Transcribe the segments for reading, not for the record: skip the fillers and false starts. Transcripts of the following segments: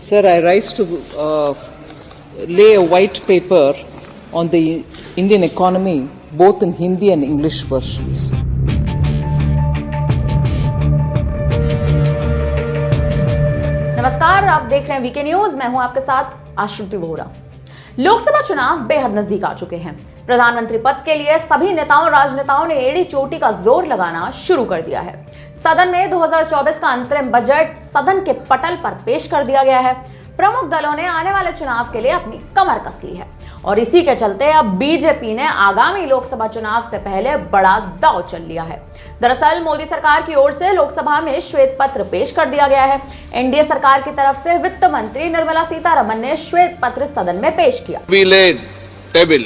Sir, I rise to lay a white paper on the Indian economy, both in Hindi and English versions. नमस्कार, आप देख रहे हैं VK news. मैं हूं आपके साथ आश्रुति वोरा। लोकसभा चुनाव बेहद नजदीक आ चुके हैं। प्रधानमंत्री पद के लिए सभी नेताओं राजनेताओं ने एड़ी चोटी का जोर लगाना शुरू कर दिया है। सदन में 2024 का अंतरिम बजट सदन के पटल पर पेश कर दिया गया है। प्रमुख दलों ने आने वाले चुनाव के लिए अपनी कमर कस ली है और इसी के चलते अब बीजेपी ने आगामी लोकसभा चुनाव से पहले बड़ा दांव चल लिया है। दरअसल मोदी सरकार की ओर से लोकसभा में श्वेत पत्र पेश कर दिया गया है। एनडीए सरकार की तरफ से वित्त मंत्री निर्मला सीतारमण ने श्वेत पत्र सदन में पेश किया। We laid table.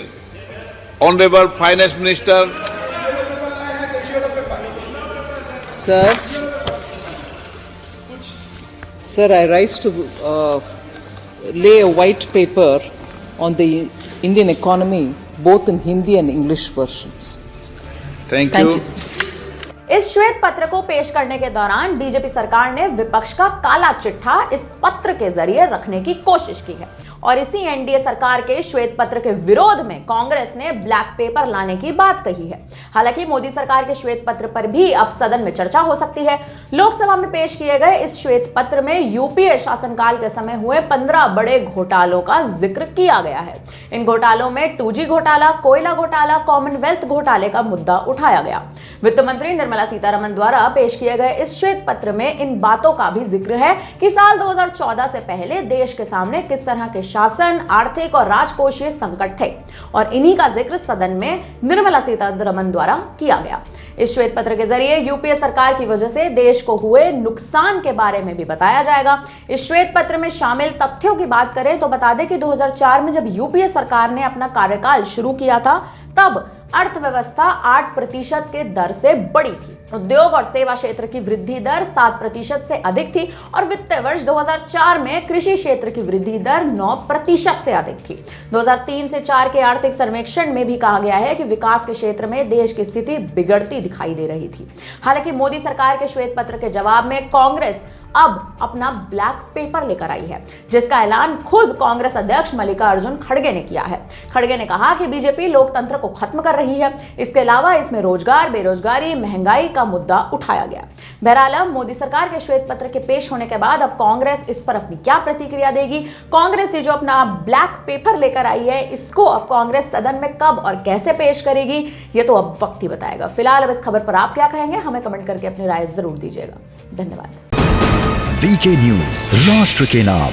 Honorable Finance Minister. Sir, I rise to lay a white paper on the Indian economy, both in Hindi and English versions. Thank you. इस श्वेत पत्र को पेश करने के दौरान बीजेपी सरकार ने विपक्ष का काला चिट्ठा इस पत्र के जरिए रखने की कोशिश की है और इसी एनडीए सरकार के श्वेत पत्र के विरोध में कांग्रेस ने ब्लैक पेपर लाने की बात कही है। हालांकि मोदी सरकार के श्वेत पत्र पर भी अब सदन में चर्चा हो सकती है। लोकसभा में पेश किए गए इस श्वेत पत्र में यूपीए शासनकाल के समय हुए 15 बड़े घोटालों का जिक्र किया गया है। इन घोटालों में 2G घोटाला, कोयला घोटाला, कॉमनवेल्थ घोटाले का मुद्दा उठाया गया। वित्त मंत्री निर्मला सीतारमण द्वारा पेश किए गए इस श्वेत पत्र में इन बातों का भी जिक्र है कि साल 2014 से पहले देश के सामने किस तरह के शासन, आर्थिक और राजकोषीय संकट थे और इन्हीं का जिक्र सदन में निर्मला सीतारमण द्वारा किया गया। इस श्वेत पत्र के जरिए यूपीए सरकार की वजह से देश को हुए नुकसान के बारे में भी बताया जाएगा। इस श्वेत पत्र में शामिल तथ्यों की बात करें तो बता दें कि 2004 में जब यूपीए सरकार ने अपना कार्यकाल शुरू किया था तब अर्थव्यवस्था 8% के दर से बढ़ी थी। उद्योग और सेवा क्षेत्र की वृद्धि दर 7% से अधिक थी और वित्तीय वर्ष 2004 में कृषि क्षेत्र की वृद्धि दर 9% से अधिक थी। 2003 से 4 के आर्थिक सर्वेक्षण में भी कहा गया है कि विकास के क्षेत्र में देश की स्थिति बिगड़ती दिखाई दे रही थी। हालांकि मोदी सरकार के श्वेत पत्र के जवाब में कांग्रेस अब अपना ब्लैक पेपर लेकर आई है, जिसका ऐलान खुद कांग्रेस अध्यक्ष मल्लिकार्जुन खड़गे ने किया है। खड़गे ने कहा कि बीजेपी लोकतंत्र को खत्म कर रही है। इसके अलावा इसमें रोजगार, बेरोजगारी, महंगाई का मुद्दा उठाया गया। बहरहाल मोदी सरकार के श्वेत पत्र के पेश होने के बाद अब कांग्रेस इस पर अपनी क्या प्रतिक्रिया देगी। कांग्रेस ये जो अपना ब्लैक पेपर लेकर आई है, इसको अब कांग्रेस सदन में कब और कैसे पेश करेगी, ये तो अब वक्त ही बताएगा। फिलहाल अब इस खबर पर आप क्या कहेंगे, हमें कमेंट करके अपनी राय जरूर दीजिएगा। धन्यवाद। वीके न्यूज, राष्ट्र के नाम।